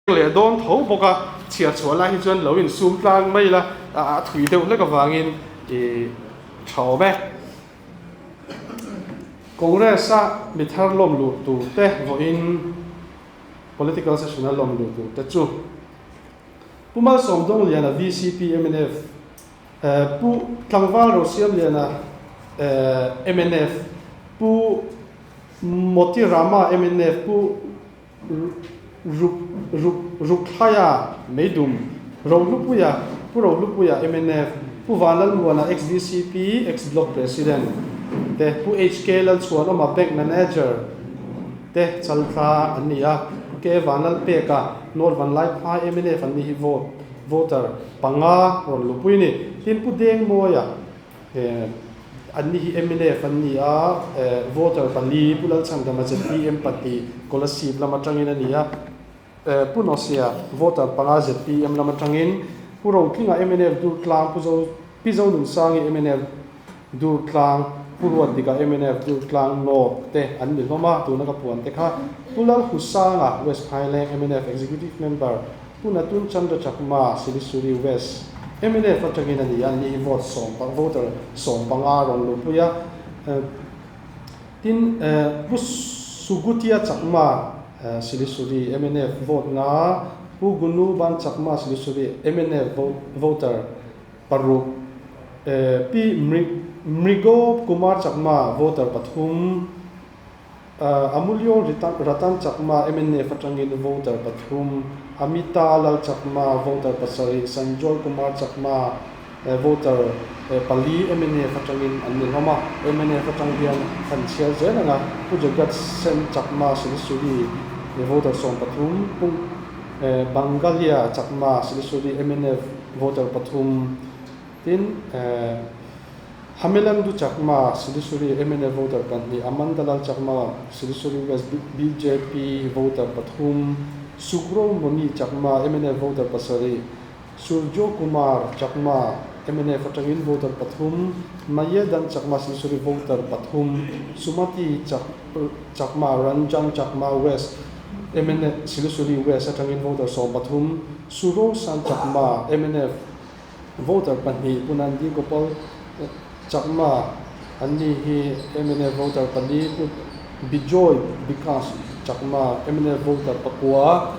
le don tho boka chia chua hi chuan lo in sum tlang mai la thui deuh le ka wangin thau be Congress a mithar lom lu tu te vo in political session lom lu tu te chu pumal som dong liana VCP MNF pu tlangwal ro siam liana MNF pu moti rama MNF pu rukhaya meidum rolupuya MNF pu vanal muana ex VCP ex block president te pu HK lal chuan oma bank manager te chaltha ania ke vanal peka nor van lai pha MNF an hi voter panga rolupui ni tin pu deng moya anni hi MNF anni a voter pali pulal changdama ZPM pati scholarship lama tangin ania punosia voter panga ZPM lama tangin puro kinga MNF dur tlang puzo pizo nun sangi MNF dur tlang puruat dika MNF dur tlang no te anni loma tu naka puan te kha pulal husanga West Highland MNF executive member punatun chandra chakma Silisuri West MNF atangin ania ni vote som pang voter som panga ron lupuya tin sugutia chakma Silisuri MNF vote na pugunu ban chakma Silisuri MNF voter paruk pi mrigo kumar chakma voter pathum amulyo ratan chakma MNF atangin voter pathum amita lal chakma voter pasari sanjoy kumar chakma voter pali MNF atangin anilhoma MNF atangian khansial zenanga pujagat sen chakma Silisuri voter som pathum pung Bangalia chakma Silisuri MNF voter pathum tin Hamilam du chakma Silisuri MNF voter pandi Amandalal chakma Silisuri West BJP voter pathum Sugro Moni chakma MNF voter pasari Surjo Kumar chakma MNF atangin voter pathum Mayedan chakma Silisuri voter pathum Sumati chakma Ranjan chakma West MNF Silisuri West atangin voter som pathum Suro San chakma MNF voter pandi Punandi Gopal chakma anni hi MNF voter pandi Bijoy Vikas chakma MNF voter pakua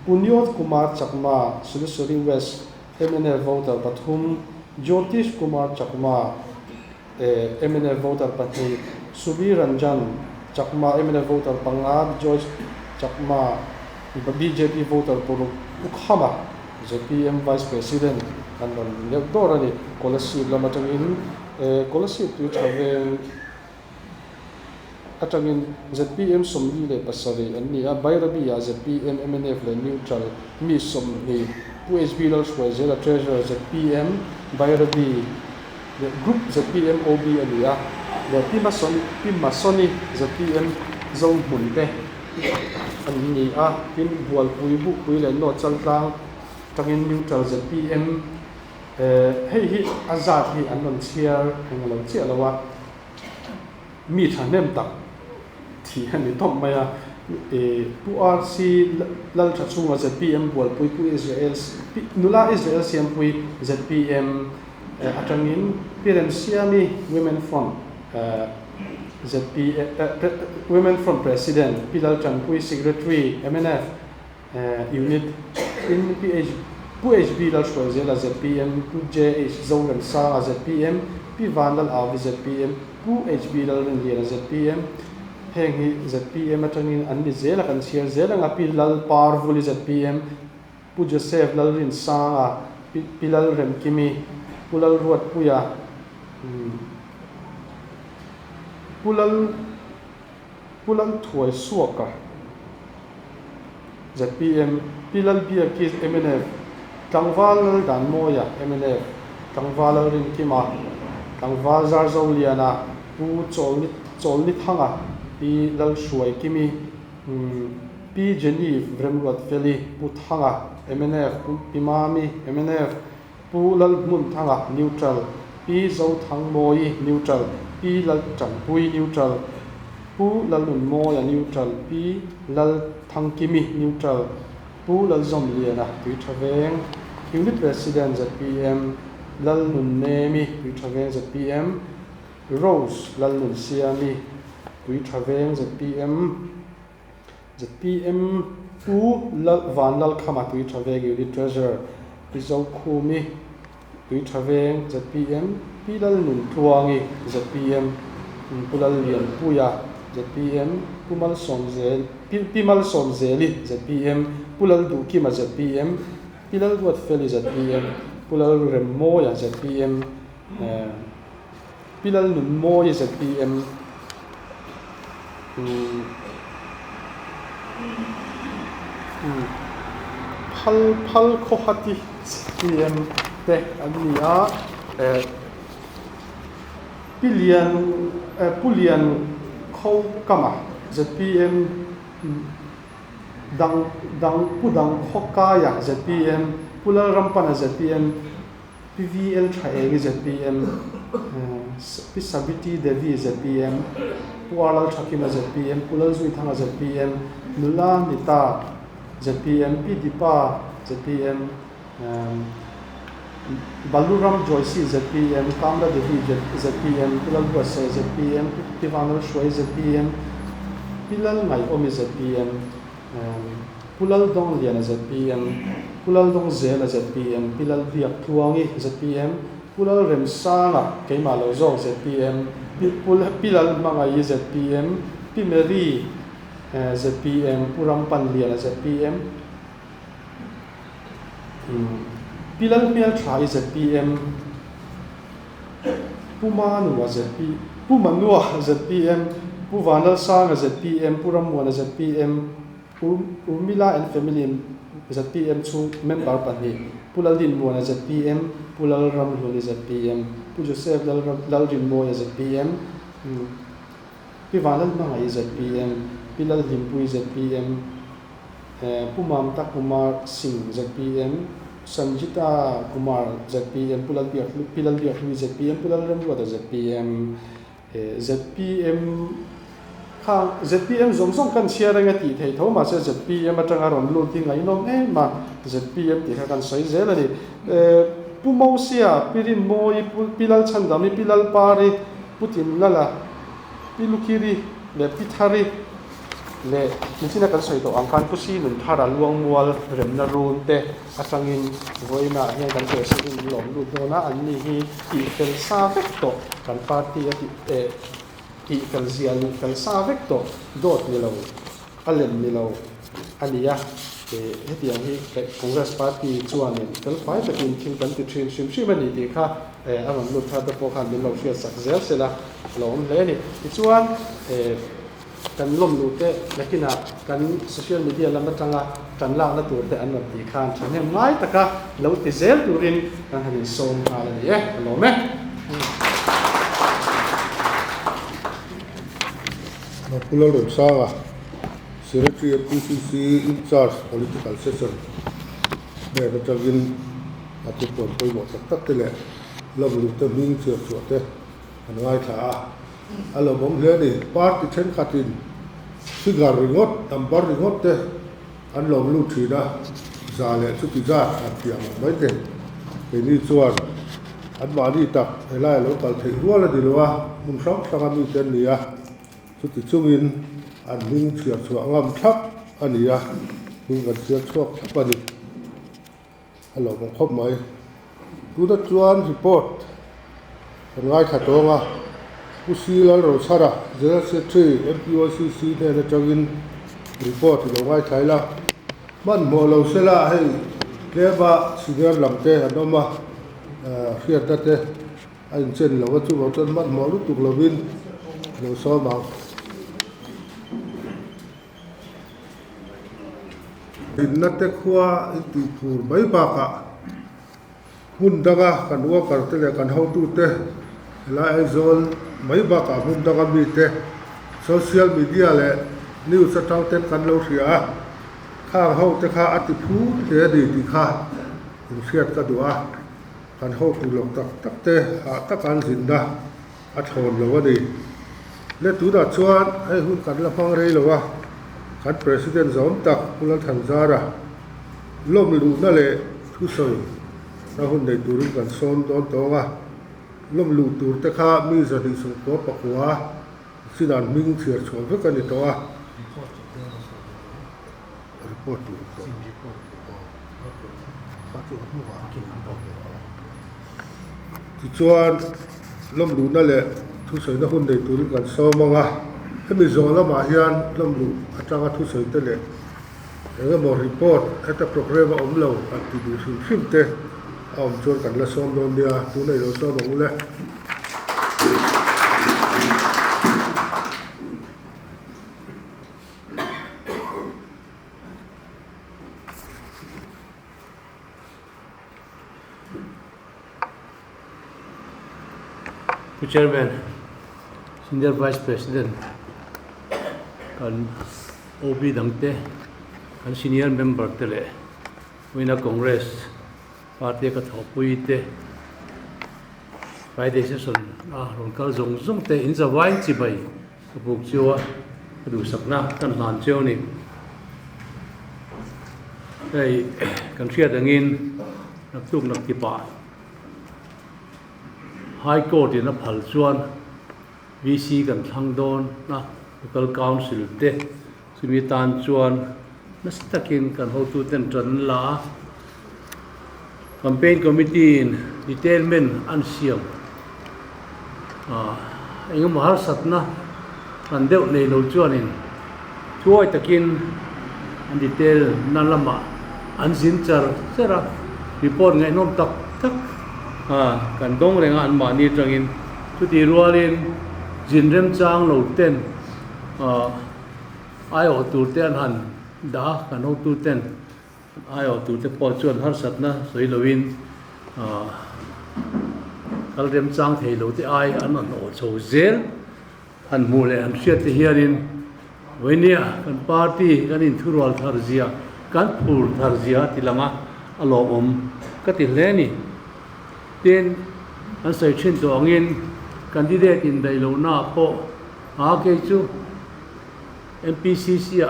Punyot Kumar chakma Silisuri West MNF voter pathum Jyotish Kumar chakma MNF voter pandi Subi Ranjan chakma MNF voter panga Joyce chakma BJP voter puruk ukhama ZPM vice president anon lektorani scholarship lama tangin scholarship tu chave atangin ZPM somni le pasari anni a bayrabi ya ZPM MNF le neutral mi somni PHB lal swazela treasurer ZPM bayrabi the group ZPM OB alia the pimasoni ZPM zong munte anni a pin bual puibu puile no chaltang tangin neutral ZPM hi azat hi anon chiar hengalo chialawa mi thanem tak thi hani tom maya PRC lal thachunga ZPM bual pui Israel nula Israel siam pui ZPM atangin PRM siami women front ZPM women front president Pilal Chanpui secretary MNF unit in PHB lal swazela ZPM JH zongan sa ZPM pi vanal avi ZPM PHB lal liana ZPM hengi ZPM atangin anni zela kan share zela nga pi lal parvuli ZPM pu Joseph lal rin sa pilal rem kimi pulal ruat puya pulal thuai suaka ZPM pilal bia ki MNF tangwal dan moya MNF tangwal rin kima tangwal zar zoliana pu cholni thanga pi lal shuai kimi pi jeni vremwat feli pu thanga MNF pu pimami MNF pu lal mun thanga neutral pi zo thang moi neutral pi lal champui neutral pu lal nun mo ya neutral pi lal thangkimi neutral pu lal zom liana tui thaveng unit president zpm lal nun nemi tui thaveng zpm rose lal nun siami tui thaveng zpm pu lal van lal khama tui thaveng unit treasurer izo khumi tui thaveng zpm pi lal nun tuangi zpm pulal lian puya zpm pumal somzel pimal somzeli zpm pulal dukima zpm pilal duat feli zpm pulal remmo ya zpm pilal nun mo ya zpm phal khohati zpm te ania pulian khâu kama zpm dang pudang khokaya zpm pulal rampana zpm pvl thae zpm pisabiti devi zpm pualal thakima zpm pulal zui thanga zpm nula nita zpm pidipa zpm Baluram Joyce zpm Kamla Devi zpm Pulal Basa zpm Pivanal Shwai zpm Pilal Ngai Omi zpm Pulal Dong Liana zpm Pulal Dong Zela zpm Pilal Biak Tuangi zpm Pulal Remsanga Keimalo Zong zpm Pilal Mangai zpm Pimeri zpm Purampan Liana zpm Pilal Mial Trai zpm Pumanua zpm Pumanua zpm Puvanal Sang zpm Puramuana zpm Urmila and Family zpm chu member pani Pulal Din Muana zpm Pulal Ramhuli zpm Pu Joseph Lal Din Moya zpm Pivanal Mangai zpm Pilal Dimpui zpm Pumam Takumar Singh zpm Sanjita Kumar zpm Pilal Biaklu zpm Pulal Ramwada zpm zpm zomsong kan siaranga ti thei thoma se zpm atanga ron lu ti ngai nom ma zpm ti kan sai zelani pumausia pirin moi pilal chandami pilal pari putin lala pilukiri le pithari le nisina kan sai to angkan pusi nun thara luang mual remna runte asangin voina he kan se sin lom lu dona anni hi ti fel sa vekto kan party ti kal zial kal sa vekto dot ni lo alem ni lo ania heti ang hi congress party chuan kal fai takin thing kan ti thin sim ani ti kha aron lu tha da po khan min lo sia sak zel sela lom le ni ti chuan kan lom lu te lakina kan social media lam atanga kan la na tur te an ti khan thane mai taka lo ti zel turin kan hanin som ala ni lo me Pulau Remsanga, Secretary of PCC in charge political session. There the Javin at the point of Tatile, Lovely to mean to Sote, and Waita. Alabom Lady, party 10 cutting, cigar ringot, and bar ringote, and Lom Lutrina, Zale, Tukiza, and Piama, they need to one. At Marita, a local take Walla de Loa, Mumsham Sagami Tenia. Ti chungin an ning chia chuangam thap ania ning kan chia chuak thapani alo mong khop mai tuda chuan report kan ngai khatonga pusilal ro sara general secretary MPOCC ne na changin report lo ngai thaila man mo lo sela hei leba senior lamte anoma hian tate an chen lo chu lo chan man mo lu tuk lovin lo so ma Innate khua itu pur mai baka mundaga kan wa kartele kan how to te la zone mai baka mundaga mi te social media le news atau te kan lo ria kha how te kha ati phu te di ti kha siat ka dua kan how to lo tak tak te ha ta kan zinda a thon lo wa di le tu da chuan ai hun kan la phang rei lo wa kan president zom tak pulan than zara lom lu na le thu soi na hun dei turin kan som don tonga lom lu tur te kha mi za di sung ko pakwa sidan ming thiar chhon ve kan ni to a report tu ti chuan lom lu na le thu soi na hun dei turin kan som anga hemi zola ma hian lom lu atanga thu soi te le enge mo report eta program om lo at ti du sim sim te om chuan kan la som don dia tu nei lo so bang le Chairman, Senior Vice President, kan OB dangte, kan Senior Member tele, Wina Congress, Party ka thopui te, Friday session, rongkal zong te inza wain chibai, kapuk chiwa, kadu sakna kan han chiw ni, kay kan siya dangin, naktuk naktipa. High Court in a Palchuan, VC kan Thangdon, na local council te, Sumitan Chuan, Nastakin kan Hotu Ten Tran La, campaign committee in detailment ansiam. Ingam mahal satna, kan deu nei lo chuan in, chuai takin an detail nalama, an sinchar, sera, report ngai nom tak tak. Kan dong renga an mani trangin chuti rualin jinrem chang lo ten ai o tur te an han da kan ho tu ten ai o tur te po chuan har satna soi loin kal rem chang thei lo te ai an o chho zel an mu le an hriat te hianin weinia kan party kan in thural thar zia kan phur thar zia tilanga alo om ka ti hle ni ten an sai thin to angin candidate in dai lo na po a ke chu MPCC a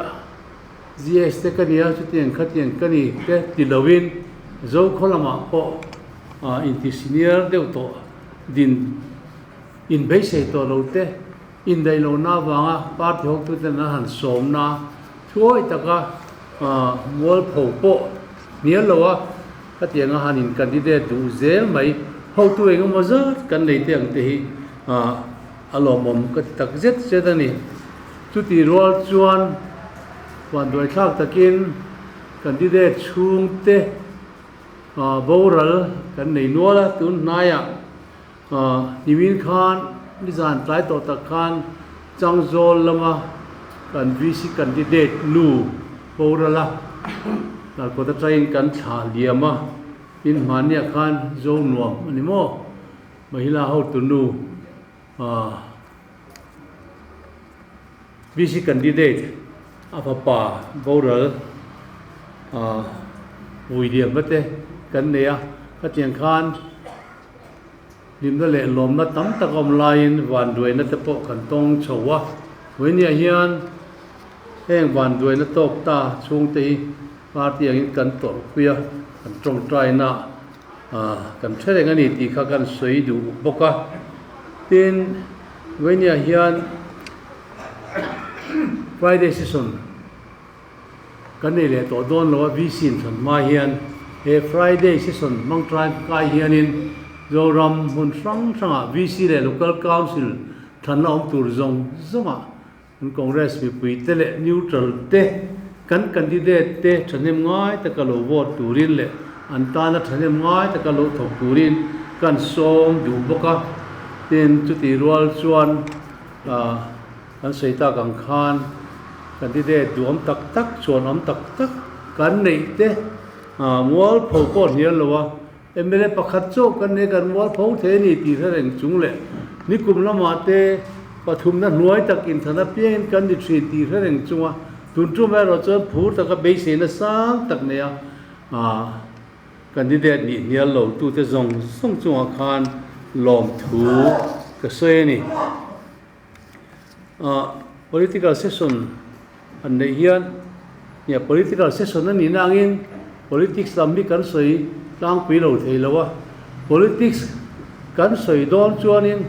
GS te kania chu tiang khatien kani te tilawin zo kholama po in ti senior deu to din in be sei to lo te in dai lo na wanga party hok tu te na han som na chuai taka mol pho po nia lo a ka tianga hanin candidate du zel mai ho tu eng mazat kan nei te ang te hi alomom ka tak zet zedani chu ti rol chuan wan doi thak takin candidate chung te boral kan nei nuala tun naya nimin khan nizan tlai to tak khan changjol lama kan VC candidate lu borala nar ko ta train kan tha liama in mania khan zo nuam animo mahila ho tunu VC candidate afapa boral uidiam bate kan neya katiang khan limda le lom na tam takom lain wan duai na te po kan tong chowa weinia hian heng wan duai na tok ta chung te party angin kan tor khuya kan trong trai na kan thereng ani ti kha kan soi du boka tin weinia hian Friday session kan nei le to don lo VC than ma hian he Friday session mang trai kai hianin zoram hun sang sanga VC le local council than om tur zong zonga congress mi pui tele neutral te kan candidate te thanem ngai ta kalo vote turin le antana thanem ngai ta kalo thok turin kan som du boka ten chuti rual chuan kan seita kang khan candidate duam tak tak chuan am tak tak kan nei te mual pho ko hian lowa MLA pakhat chu kan ne kan mual pho the ni ti thareng chung le ni kum lama te pathum na nuai tak in thana pian kan ni thri ti thareng chunga tun tu ma ro chuan phur tak a be se na sang tak ne a candidate ni nial lo tu te zong song chunga khan lom thu ka se ni political session an nei hian nia political session an in angin politics lam mi kan soi tlang pui lo thei lowa politics kan soi don chuanin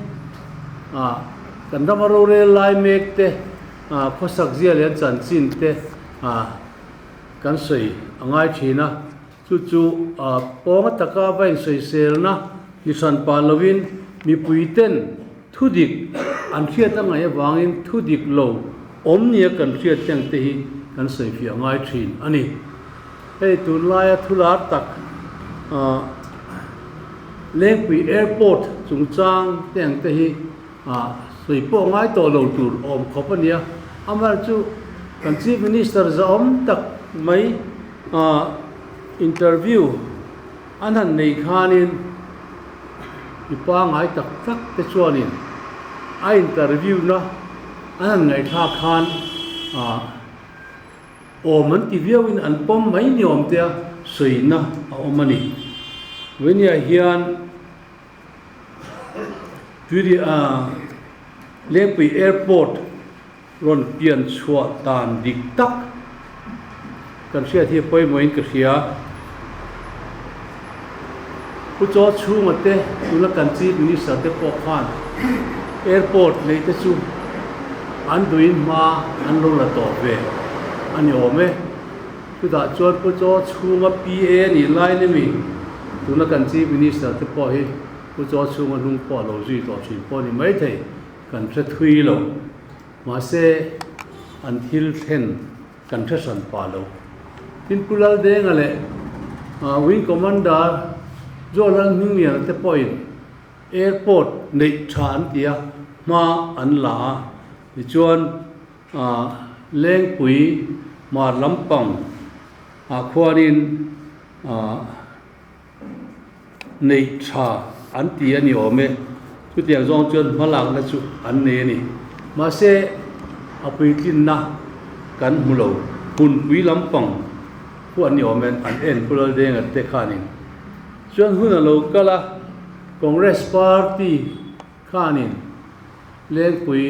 kan ramaro re lai mek te khosak zia lian chan chin te kan soi angai thina chu ponga taka vain soi selna nisan palovin mi puiten thudik an khiat angai awangin thudik lo omnia kan khiat teng te hi kan soi fi angai thin ani hei tunlaya thular tak lengpui airport chungchang teng te hi soi po ngai to lo tur om khopania amar chu kan chief minister za om tak mai interview anan nei khanin ipa ngai tak tak te chuanin a interview na anan ngai tha khan man ti viawin an pom mai niom te soina omani wenia hian turi lengpui airport ron pian chua tan dik tak kan sia thi poi moin ka sia pu cho chunga te tula kan chi minister te po khan airport nei te chu an duin ma an lo la to ve ani ome tu da chon pu cho chunga pa ni lai ni mi tula kan chi minister te po hi pu cho chunga lung po lo ji to chin po ni mai thei kan thre thui lo ma se until 10 kan thre san pa lo tin pulal de ngale wing commander zolan hingya te point airport nei than tia ma an la ni chuan lengpui ma lampang khwarin nei tha an tia ni ome chu tiang zong chuan malak na chu an ne ni ma se apitin na kan mulo hun pui lampang hu an ni ome an en pulal de ngat te khanin chuan hun a lo kala congress party khanin lengpui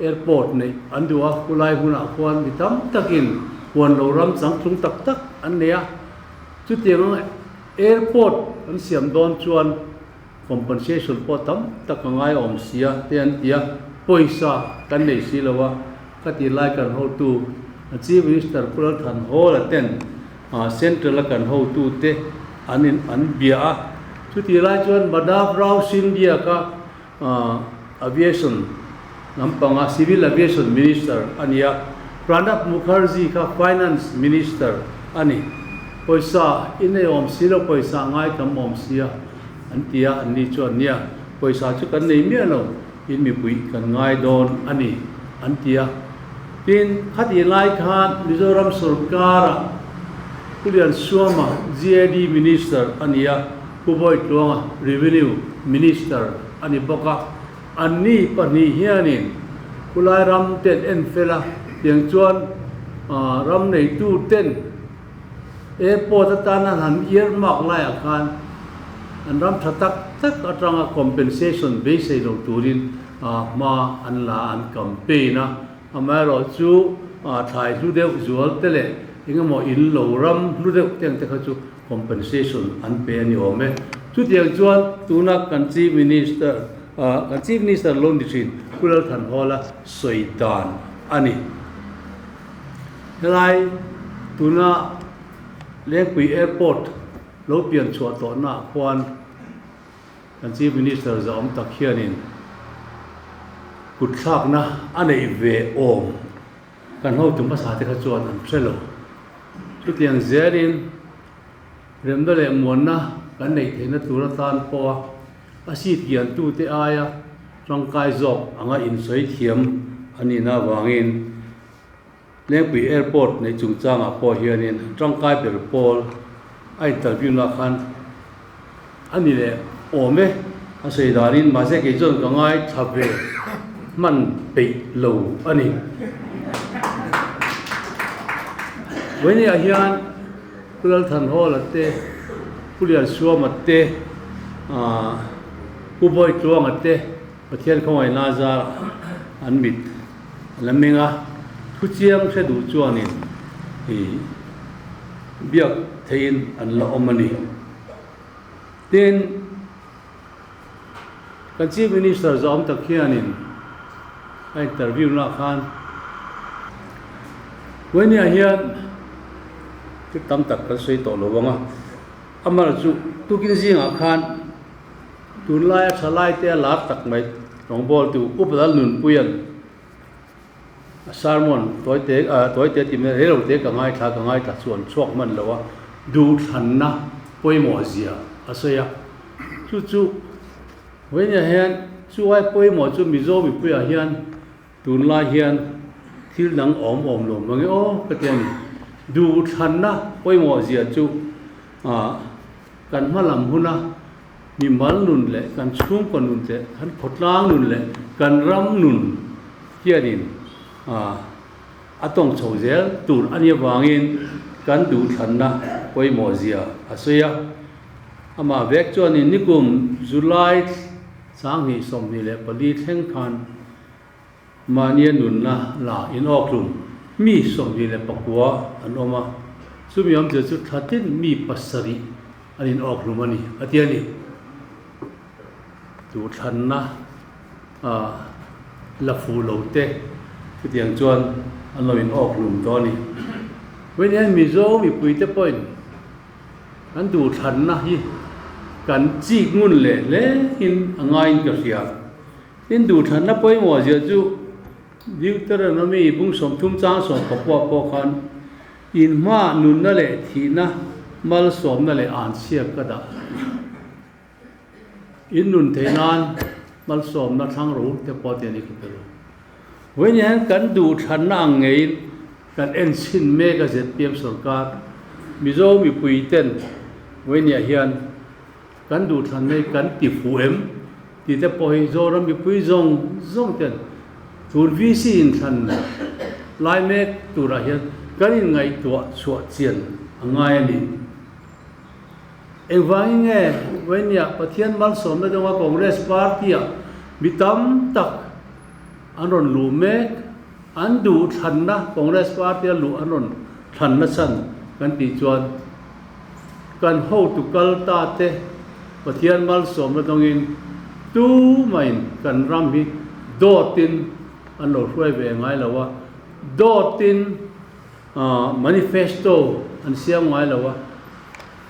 airport nei an duwa kulai huna khwan mi tam takin huan lo ram chang tlung tak tak an neya chu tiang airport an siam don chuan compensation po tam tak ngai om sia te an tia poisa kan nei si lawa ka ti lai kan ho tu chief minister pulal than ho la ten central kan ho tu te anin an bia chu ti lai chuan Madhav Rao Sindhia ka aviation nampanga civil aviation minister ania Pranab Mukherjee ka finance minister ani poisa ine om silo poisa ngai kam om sia antia ani chuan nia poisa chu kan nei mi lo in mi pui kan ngai don ani antia tin khati lai khan Mizoram sarkara Pulian Suama GAD minister ania Kuboi Tuanga revenue minister ani boka ani pani hianin kulai ram ten en fela tiang chuan ram nei tu ten airport atana han earmark lai akhan an ram thatak tak atanga compensation base lo turin ma an la an campaign amaro chu thai lu deu zual tele ingamo in lo ram lu deu teng te kha chu compensation an pe ni ome chu tiang chuan tuna kan chief minister lon dithin kulal than hola soitan ani helai tuna lengpui airport lo pian chua to na khwan kan chief minister za om tak hianin kut thak na anei ve om kan ho tum pasha te kha chuan an threlo chu tiang zerin remdale monna kan nei theina tura tan po asi tian tu te aya tangkai job anga in soi thiam ani na wangin lengpui airport nei chungchanga po hianin tangkai per pol ai interview na khan ani le ome asei darin ma se ke jon ka ngai thabe man pe lo ani wani a hian kulal than hol ate pulian suam ate Kuboi Tuang ate pathian khawai na za อันมิดแล้วมึงอ่ะทุเจียงแค่ดูจวนนี่เบียกเทียนอันละอมมันนี่เด่นกันชีมินิสเตอร์จอมตะเคียนินไอ้อินเตอร์วิวนักขันวันนี้เฮียนที่ตั้มตักกันสวยโตโลวังอ่ะอามาจุตุกินสิงอาคารตุนไล่ชะไล่เตะลาบตักไม่หลงบอลตุอุปดาลุนปุยันซาร์มอนตัวเตะทีมเนี่ยเราเตะกังไงท่ากังไงท่าส่วนช่วงมันแล้วว่าดูทันนะป่วยหมอเสียอาศัยจู่วันนี้เฮียนจู่ไอ้ป่วยหมอจู่มิโซมีป่วยเฮียนตุนไล่เฮียนที่หลังอมลงมันก็โอ้ก็เต็มดูทันนะป่วยหมอเสียจู่กันมาลำหุ่นนะมีมันนุนเลยกันชุ่มกันนุนเลยกันพดล้างนุนเลยกันรำนุนเฮียดินต้องโชว์เซลตูนอันนี้วางอินกันดูทันนะป่วยหมอเสียอาศัยมาเวกจวนนี่กุมจุลายสังหิสมนี่แหละปลีแท่งคันมาเนียนุนนะลาอินออกลุมมีสมนี่แหละปกัวอันออกมาสุมยามเจอจุดทัดทินมีปัสสริอันนี้ออกลุมันนี่อาทิตย์นี้ดูทันนะละฟูโลเตคือเตียงจวนอันเราอินออกลุมตอนนี้เว้นยังมีโซมีปุยเตปอยอันดูทันนะฮีกันจีกงุนเลยหินง่ายกับเสียหินดูทันนะปอยหมอเสียจู่ดิวเตอร์นั่นมีบุ้งสมทุ่มจ้างสมปกว่าปกคันอินมานุนนั่นแหละทีนะมัลสมนั่นแหละอ่านเสียก็ได้อินนุนเทนานมัลสมนั่นทั้งรู้แต่พอเดียนี่ก็เป็นเว้นยังกันดูทันนั่งไงกันเอ็นชินเมกเสร็จเตรียมสการมิโซมีปุยเต้นเว้นยังเฮียนกันดูทันในกันติฟูเอ็มที่แต่พอฮิโซรมีปุยซงเต้นตูนวิสินทันลายเมกตูระเฮียนกันยังไงตัวสวดเจียนง่ายนี่เอวังเงี้ยเว้นยังประเทศบัลสมในจังหวัดคองเกรสพาร์ตี้มีตั้มตักอันรอนลูเมกอันดูทันนะคองเกรสพาร์ตี้ลูอันรอนทันนะสันกันติจวนกันโฮตุกัลตาเตประเทศบัลสมในตรงนี้ตู้ไม่กันรำฮีโดตินอันเราช่วยเวงไงแล้วว่าโดตินmanifesto อันเสียงไว้แล้วว่า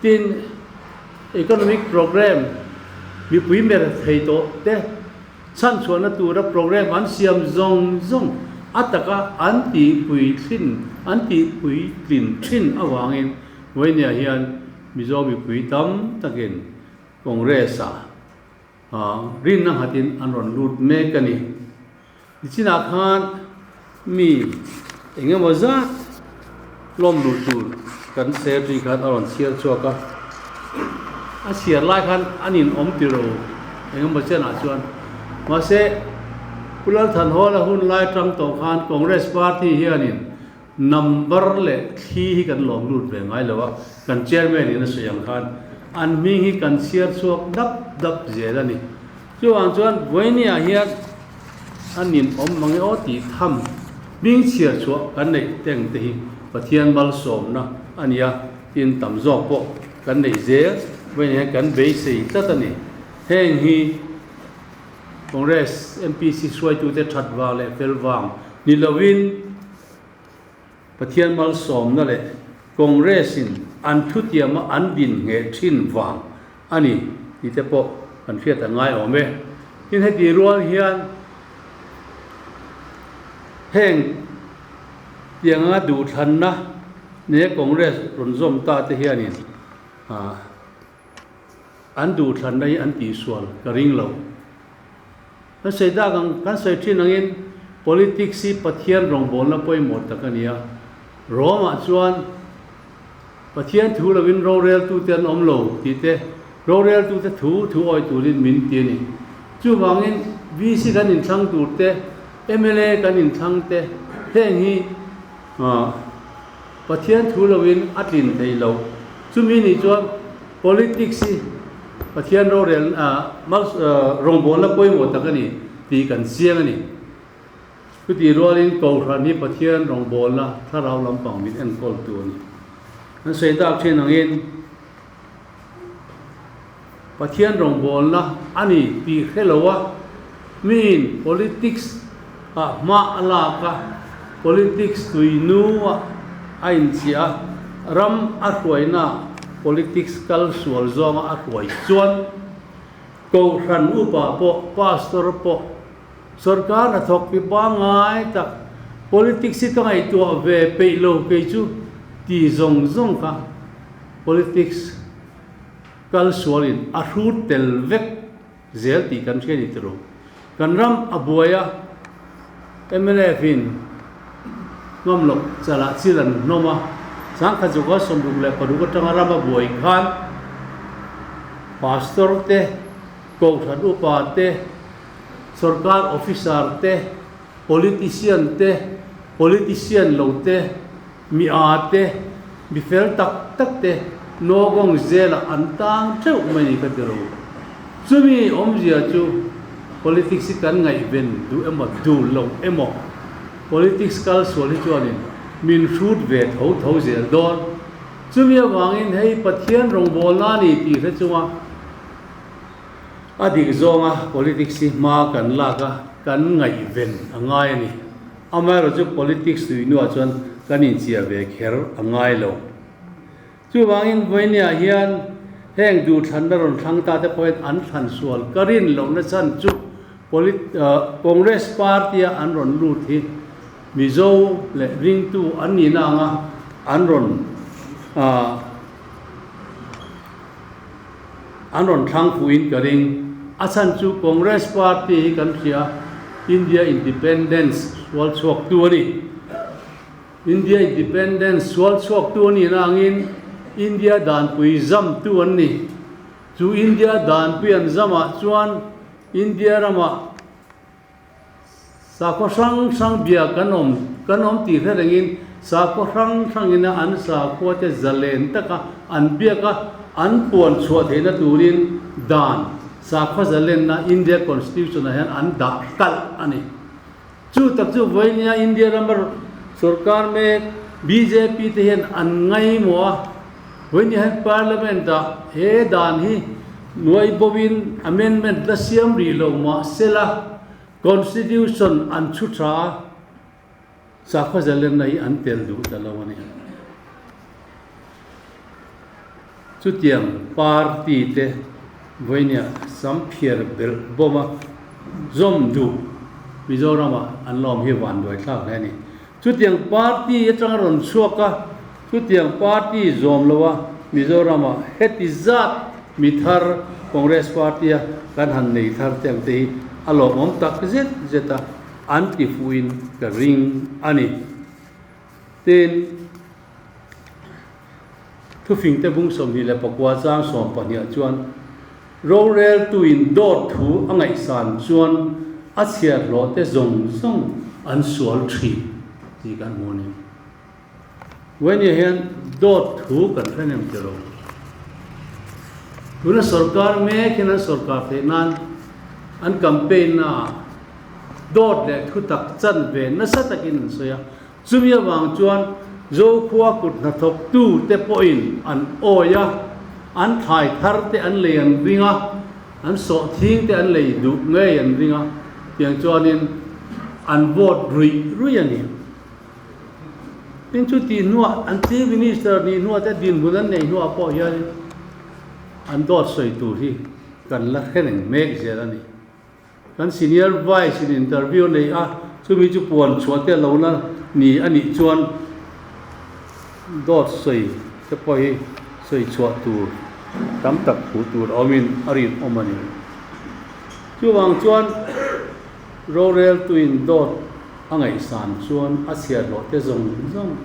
ติน economic program มีปุ๋ยเมรไทยโตแต่ชั้นส่วนนั้นตัวรับโปรแกรมอันเสียมซงอัตกะอันตีปุ๋ยทิ้นอันตีปุ๋ยกลิ่นทิ้นเอาวางเองไว้เนี่ยเฮียนมีจอมีปุ๋ยตั้มตะเกินคงเรศรินนังหัดินอันรอนรูดเมกันนี่ดิฉันอาคารมีเองว่าจะล้มดูดูกันเสียดีกันอรอนเสียชัวกันเสียไล่กันอันนี้อมติโรเองมาเช่นอาชวนมาเสกุลทันหัวละหุ่นไล่ตรังต่อคานคองเกรสพาร์ตี้เฮียนี่นัมเบอร์เล่ที่กันล้มดูดไปไงแล้วว่ากันเชร์แมนนี่นะสยามคานอันมีให้กันเสียชัวดับเจริญนี่ชัวอันชวนวันนี้เฮียอันนี้อมมังเอาตีทำมิ่งเสียชัวกันในแต่งตีประเทศบัลสมนะอันนี้ที่ตั้มจอบปกกันในเจ้าเว้นให้กันเบสิตัดนี่แห่งฮีคองเกรส MPC ช่วยตัวเด็ดชัดว่าเลยเฟลวังนิลวินประเทศบัลสมนั่นแหละคองเกรสินอันทุติยมาอันดินเงชินวังอันนี้ที่จะปกกันเพียแต่ง่ายออกไหมที่ให้ตีรัวเฮียนแห่งยังงั้นดูทันนะเนี่ยคองเกรสรุ่นส้มตาเทียนี่อันดูทันได้อันตีส่วนกระริ่งเราแล้วเสด็จกันเสด็จที่นั่งอิน politics ประเทศรองบอลแล้วไปหมดตะกันเนี่ยรอมาชวนประเทศถูเราวินโรเรลตูเตียนอมโลตีเตโรเรลตูเตถูอ้อยตูลินมินเตียนี่จู่บางอินวีซีกันอินช่างตูเตMLA กันอินช่างเตแห่งนี้ประเทศถูเราวินอัดลินไทยเราจู่มีนี่จวน politics ประเทศโรเรลมัลรองบอลแล้วไปหมดตะกันนี่ตีกันเสียงนี่ cứ đi rồi in cầu ra ni bắt thiên rong bol na thà rau làm bằng mình ăn col tuần nó xây tạo trên hàng in bắt thiên rong bol na ani pi hello min politics ma la ka politics tui nu ain chia ram arwai na politics kal sual zong arwai chuan ko ran upa po pastor po sarkar na thok pi ba ngai tak politics si kangai tu ve pe lo ke chu ti zong zong ka politics kal sualin a ru tel vek zel ti kan che ni tro kan ram abuaya MLF in ngom lok chala chilan noma sang kha juga somrung le padu ko tanga ram abuai khan pastor te ko than upa te sarkar officer te politician lo te mi a te mi fel tak tak te no gong zela antang cheu mai ka dero chumi omjia chu politics kan ngai ben du emo du lo emo politics kal soli chuanin min shoot ve tho zel don chumi wangin hei pathian rong bol na ni ti re chuwa adik zonga politics si ma kan la ka kan ngai ven angai ni amai ro chu politics tu nu a chuan kanin chia ve kher angai lo chu wangin voinia hian heng du than na ron thang ta te point an than sual karin lo na chan chu Congress party an ron lu thi mizo le ring tu an ni na nga an ron thang fuin karing asan chu Congress party kan sia India independence wal chok tu ni India independence wal chok tu ni nangin India dan pui zam tu an ni chu India dan pui an zama chuan India rama sako sang bia kanom ti the rengin sako sang ina an sako te zalen taka an bia ka an pon chua theina turin dan sako zalen na India constitution han an da kal ani chu tak chu voinia India ramar sarkar me BJP te hen an ngai mo voinia parliament da he dan hi nuai bobin amendment la siam ri lo ma sela constitution an chu tha sa kha zalen nai an tel du da lo ani chu tiang party te voinia sam phier bel boma zom du Mizoram an lom hi wan doi thak ne ni chu tiang party atang ron chuaka chu tiang party zom lowa Mizoram hetizat mithar Congress party kan han nei thar tem te alo mom tak zeta anti fuin ka ring ani ten thu phing te bung som ni le pakwa chang som pania chuan rorel tu in dot thu angai san chuan a chiar ro te zong zong an sual thi ti kan moni when you hand dot thu kan thanem te ro tuna sarkar me kina sarkar te nan an campaign na dot le thu tak chan ve na sa takin soya chumia wang chuan zo khuwa kut na thok tu te point an oya an thai thar te an lean ringa an so thing te an lei du nge an ringa tiang chuanin an vote rui ani tin chu ti nuwa an chief minister ni nuwa te din bulan nei nuwa po ya an dot soi tu hi kan la kheneng mek zelani kan senior vice in interview nei a chumi chu pon chhuate lo na ni ani chuan dot soi te poi soi chhuat tu tam tak pu tu omin arin omani chu wang chuan rorel tu in dot angai san chuan a sia lo te zong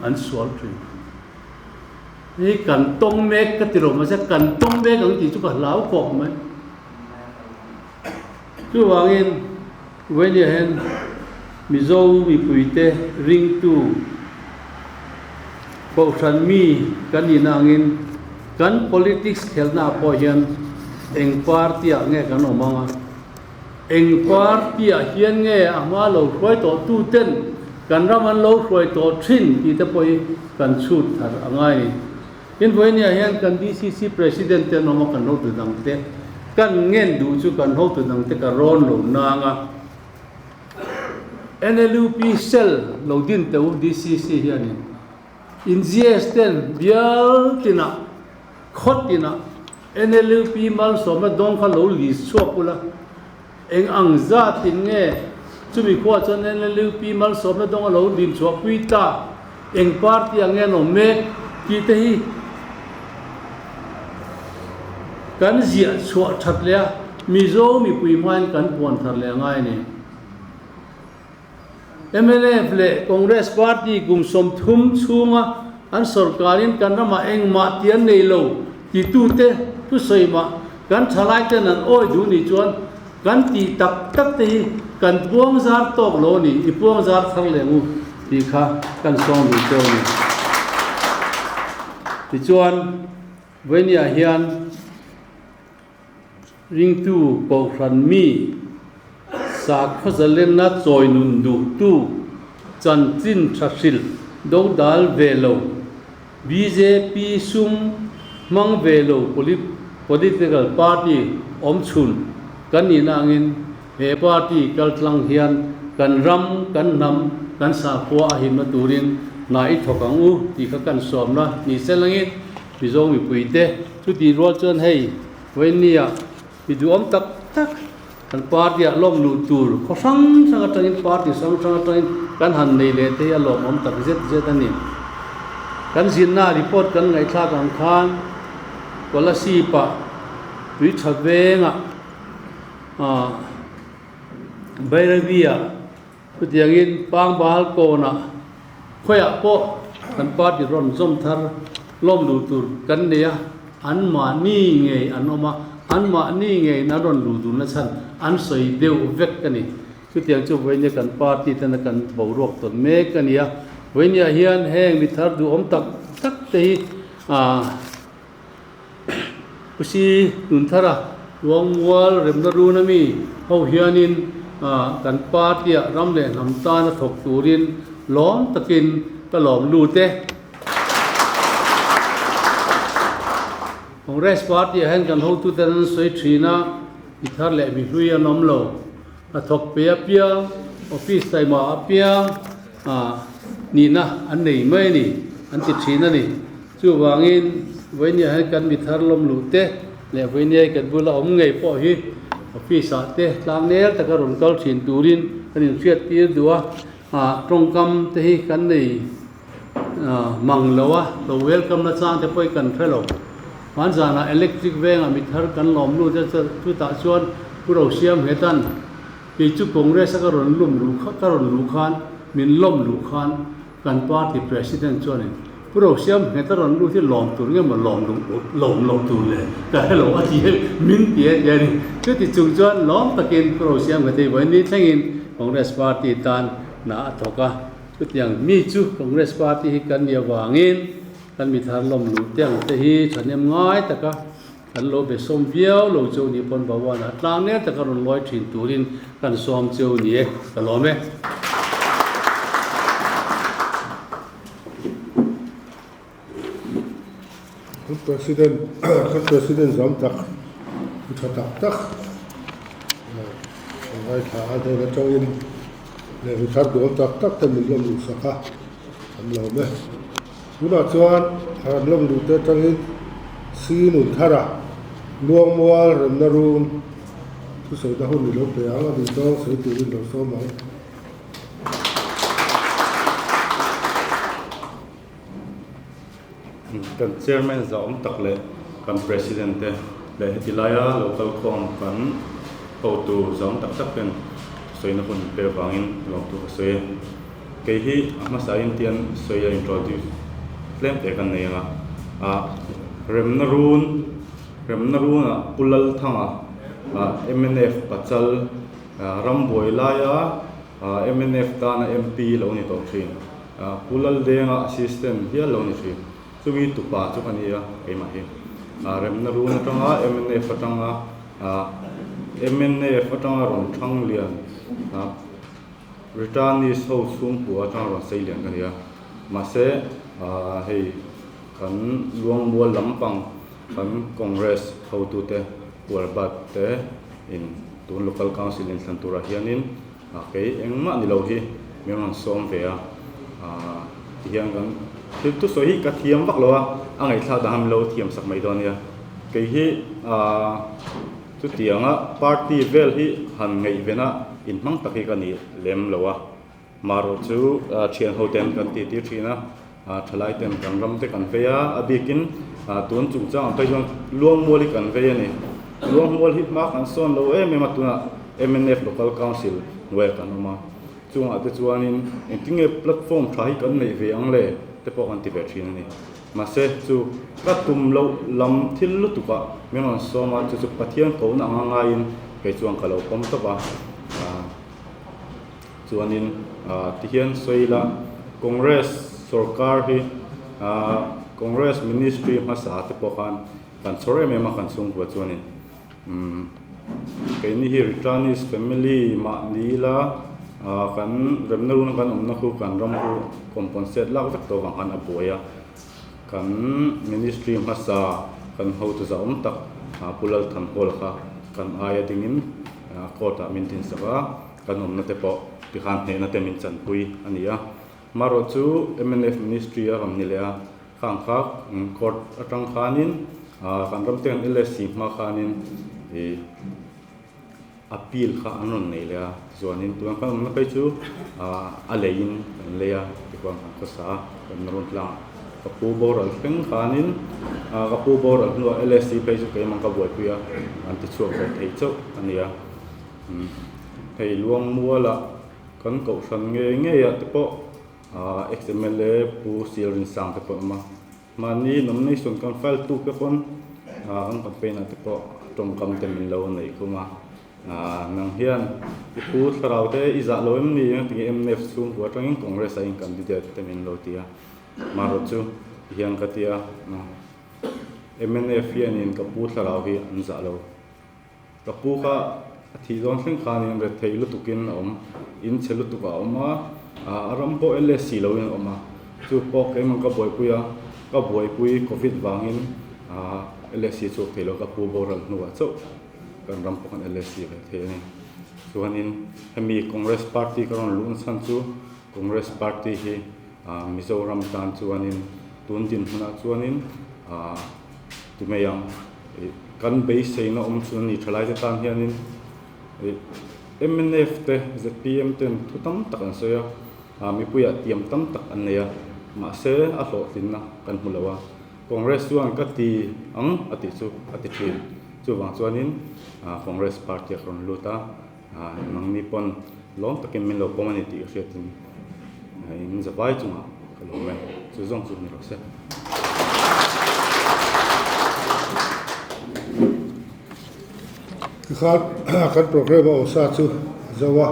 an sual trin ni kan tong mek ka tiro ma se kan tong mek ang ti chu ka lau ko mai chu wangin when you hen mizo mi puite ring tu ko than mi kan inangin kan politics khelna po hian eng party a nge kan omanga eng party a hian nge ama lo hroi to tu ten kan raman lo hroi to thin ti te poi kan chut thar angai in voinia hian kan DCC president te no ma kan ho tu dang te kan ngen du chu kan ho tu dang te ka ron lo na nga NLUP cell lo din te u DCC hian in GS10 bial tina khot tina NLUP mal so ma dong kha lo li chuak pula eng ang za tin nge chumi kho chan NLUP mal so ma dong lo lim chuak pui ta eng party ange no me ki te hi kan zia chuak that le mi zo mi pui man kan pon thar le ngai ni MLF le Congress party kum som thum chunga an sarkarin kan rama eng ma tian nei lo ti tu te tu sei ma kan thalai te nan oi du ni chuan kan ti tak tak te kan puang zar tok lo ni I puang zar thar le ngu ti kha kan som ni cheu ni ti chuan venia hian ring tu ko ran mi sa khazalen na choi nun du tu chan chin thasil dong dal velo BJP sum mang velo political party om chun kan ni nangin he party kal tlang hian kan ram kan nam kan sa khwa hin ma turin na I thokang u ti kha kan som na ni selangin bi zong mi puite chu ti ro chon hei venia bi du om tak tak kan party a lom lu tur kho sang sang atangin party sang sang atangin kan han nei le te a lom om tak zet ani kan zin na report kan ngai thla kan khan kola si pa wi thavenga bairavia putiangin pang bal ko na khoya po kan party ron zom thar lom lu tur kan nia an ma ni nge anoma an ma ni nge na ron lu du na chan an soi deu vek kani putiang chu voinia kan party tan kan borok ton me kania voinia hian heng mi thar du om tak tak te pusi nun thara luang wal rem na ru na mi ho hianin kan party ram le nam ta na thok turin lom takin ka lom lu te Congress party hen kan ho tu tan soi thina I thar le mi hlui anom lo a thok pe pia office tai ma pia ni na an nei mai ni an ti thina ni chu wangin voinia hen kan mi thar lom lu te le voinia kan bula om ngei po hi office a te tlang ner ta ka ron kal thin turin kan in fiat tir duwa trong kam te hi kan nei mang lowa lo welcome na chang te poi kan thelo man jana electric veng a mi thar kan lom lu te chu ta chuan puro siam hetan pi chu congress ka ron lum lu kha ka ron lu khan min lom lu khan kan party president chuan puro siam hetaron lu thi lom tur nge ma lom tur le ka hello a ti min ti ya ni chu ti chung chuan lom takin puro siam ga te wai ni thangin congress party tan na thoka chu tiang mi chu congress party hi kan ya wangin kan mi thar lom lu tiang te hi thanem ngai taka kan lo be som viau lo chu ni pon bawana tlang ne taka ron loi thin turin kan som chu ni e ka lo me kan president zam tak utha tak ngai tha ade na chawin le uthar do tak ta min lom lu saka am lo me una chuan han lom lu te tangin sin un thara luang mual rem na rum tu so da hun lo pe anga bi to so tu rin lo so mai kan chairman zaom tak le kan president te le hilaya local com kan ho tu zaom tak tak pen soina hun pe wangin long tu soe ke hi ama sain tian soya introduce claim te kan nei rem na run pulal thanga MNF pachal ramboi laya MNF ta na MP lo ni to thin pulal denga assistant hi lo ni thin chuwi tupa chu kania keima hi rem na run tanga MNF tanga MNF atanga ron thang lian returnees ho chung pu atanga ron sei lian ka nia ma se hei kan luang mual lampang kan congress ho tu te puarbat te in tun local council in Santura hianin ke engma ni lo hi meron som ve a tiang kan thil tu so hi ka thiam vak lo a angai thla da ham lo thiam sak mai don ya ke hi chu tianga party vel hi han ngei vena in mang taki ka ni lem lo a maro chu thian ho ten kan ti thina thalai ten kan ram te kan ve a abikin tun chung chang ta jong luang moli kan ve ni luang mol hi ma kan son lo me matuna MNF local council we kan ma chung ate chuanin engtinge platform thai kan nei ve ang le te po kan ti ve thin ni ma se chu ka tum lo lam thil lu tu ka menon so ma chu pathian ko na anga in ke chuang ka lo kom to ba chuanin tihian soila congress sarkar hi congress ministry ma sa te po kan chore me ma kan chung ko chuanin ke ni hi returnees family ma lila kan remna run kan omna khu kan ram khu compensate lak vek to wang an apoya kan ministry ma sa kan ho tu za tak pulal than hol kha kan aya dingin kota mintin saka kan omna te po ti khan he na te min chan pui ania maro chu MNF ministry a ram nilea khang khak court atang khanin kan ram ten LSC ma khanin appeal kha anon nei la zonin tuang kan na kai chu alein kan leya tikwan ko sa kan ron tla kapu boral peng khanin kapu boral no LSC pe chu kai mang ka boi puya an ti chu ka thei chu ania thei luang muala kan ko san nge ya te po XMLA pu sirin sang te po mani nom nei sun kan file tu ka pon ang campaign te po tong kam te min lo nei kuma nang hian pu tharau te iza loim ni ti MNF chung wa tangin congress a in candidate te min lo tia maro chu hiang ka tia MNF hian in ka pu tharau hi an za lo ka pu kha thi zon thing khan in re thei lu tukin om in chelu tu ka oma aram po LSC lo in oma chu po ke mang ka boi puya ka boi pui covid wangin LSC chu thelo ka pu boral nuwa chu kan ram po kan LSC ve theni chuanin hemi congress party karon lun san chu congress party hi mizoram tan chuanin tundin huna chuanin tumeyang kan base sei na chuni thalai te tan hianin MNF te ZPM ten thutam tak an soya mi puya tiam tam tak an neya ma se a hlo tinna kan hulawa congress chuan ka ti ang ati chu ati thin chu wang chuanin congress party karon luta nang ni pon lom takin min lo community hriatin in zawai chunga kalome chu zong chu ni rokse kan program o sa chu zawa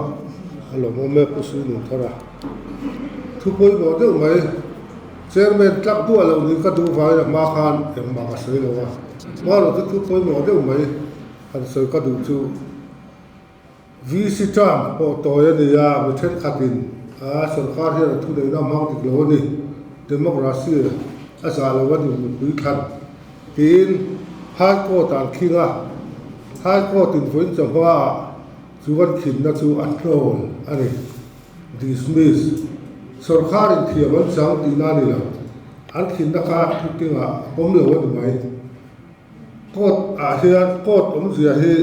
alo mo me pusu ni thara thu poi bo de mai chairman tlak du alo ni ka du vai ma khan em ma ka sei lo wa ma ro thu poi mo de mai an so ka du chu VC Trump po to ya ni ya mi then khatin sarkar hi thu dei na mang dik lo ni democracy a sa lo wa ni pui khan tin ha ko tan khinga hai ko tin foin cha wa chuan khin na chu an thlon ani dismiss sarkar in thiaman chang ti na ni la an khin na ka thukinga om lo wa mai kot a hian kot om zia hi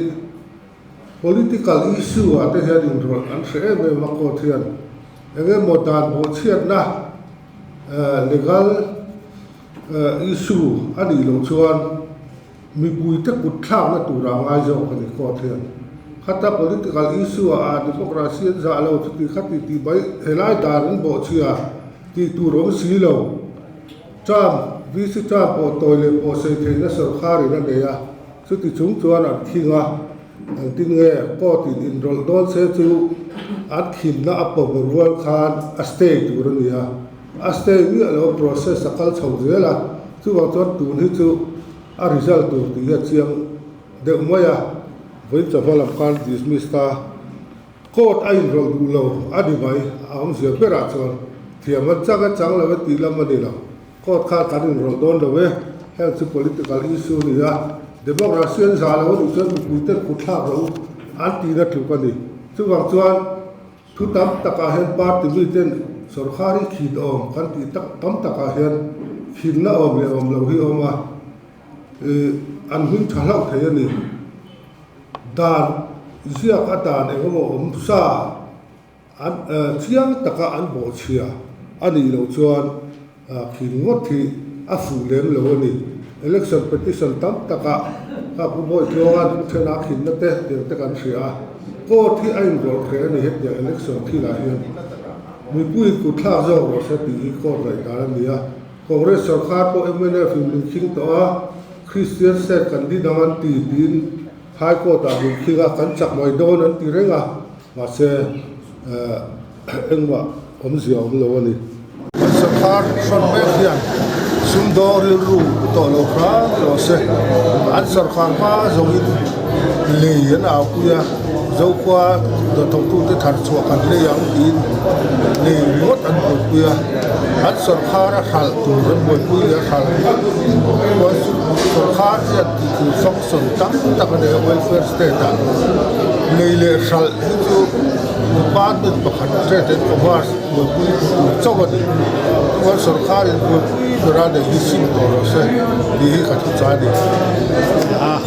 political issue ate hian in rol an se me ma ko thian enge modan bo chiat na legal issue ani lo chuan mi pui te kut thang na tu ra ngai zo ka ni ko thian khata political issue democracy za lo ti khati ti bai helai dan bo chia ti tu rom si lo cham visi cha po toile po se the na sarkari na ne ya chu ti chung chuan an khinga an tin nge ko ti in rol don se chu at khin na apo rual khan a stay tu ro ni ya a stay ni lo process akal chho zela chu wa chuan tu ni chu a result tu ti ya chiang de moya với cho vào làm can dismiss ta court ai rồi đủ lâu anh đi vậy ông sẽ biết ra cho thì mà chắc cái chẳng là cái tỷ lệ mà đi nào court khai cái rồi đón rồi về health political issue này ra democracy ra là cái chuyện cụ thể cụ thể rồi anti là thiếu cái gì chứ bằng chuan thu tắm tất cả hiện party bị tên सरकारी खीद ओम कंटी तक तम तक आहियन खीद ना ओम ले ओम लोही ओमा अनहुन छलाव थे नि दान जिया का दान एगो ओम सा अन चियांग तक अन बो छिया अनि लो chuan खीद ngot thi a fu lem lo ni election petition tam taka ka pu boy kyoan thena khin na te kan sia ko thi ain ro khe ni het ya election thi la hian mình quy cụ thao do của sẽ bị con vậy đó là gì à Congress sở khát của MNF mình khinh đó Christian sẽ cần đi đăng ăn tỷ tín hai cô ta mình khi ra cắn chặt mọi đôi nên tỷ đấy à mà sẽ anh mà ông diệu ông lâu này sở khát son bé hiền sum đó lưu ru tổ lộc ra rồi sẽ ăn sở khát qua giống như lì nào kia dấu qua được thông tu tới thật chùa cần lấy yang tin lì ngót ăn bột kia ăn sợi khá ra khal tu rất bột kia khal còn sợi khá thì từ sông sông trắng tất cả đều welfare state lì lì khal itu ban bên bậc hạnh state của hoa bột kia châu vật còn sợi khá thì bột kia ra để hy sinh rồi sẽ đi hết cả trái đi à,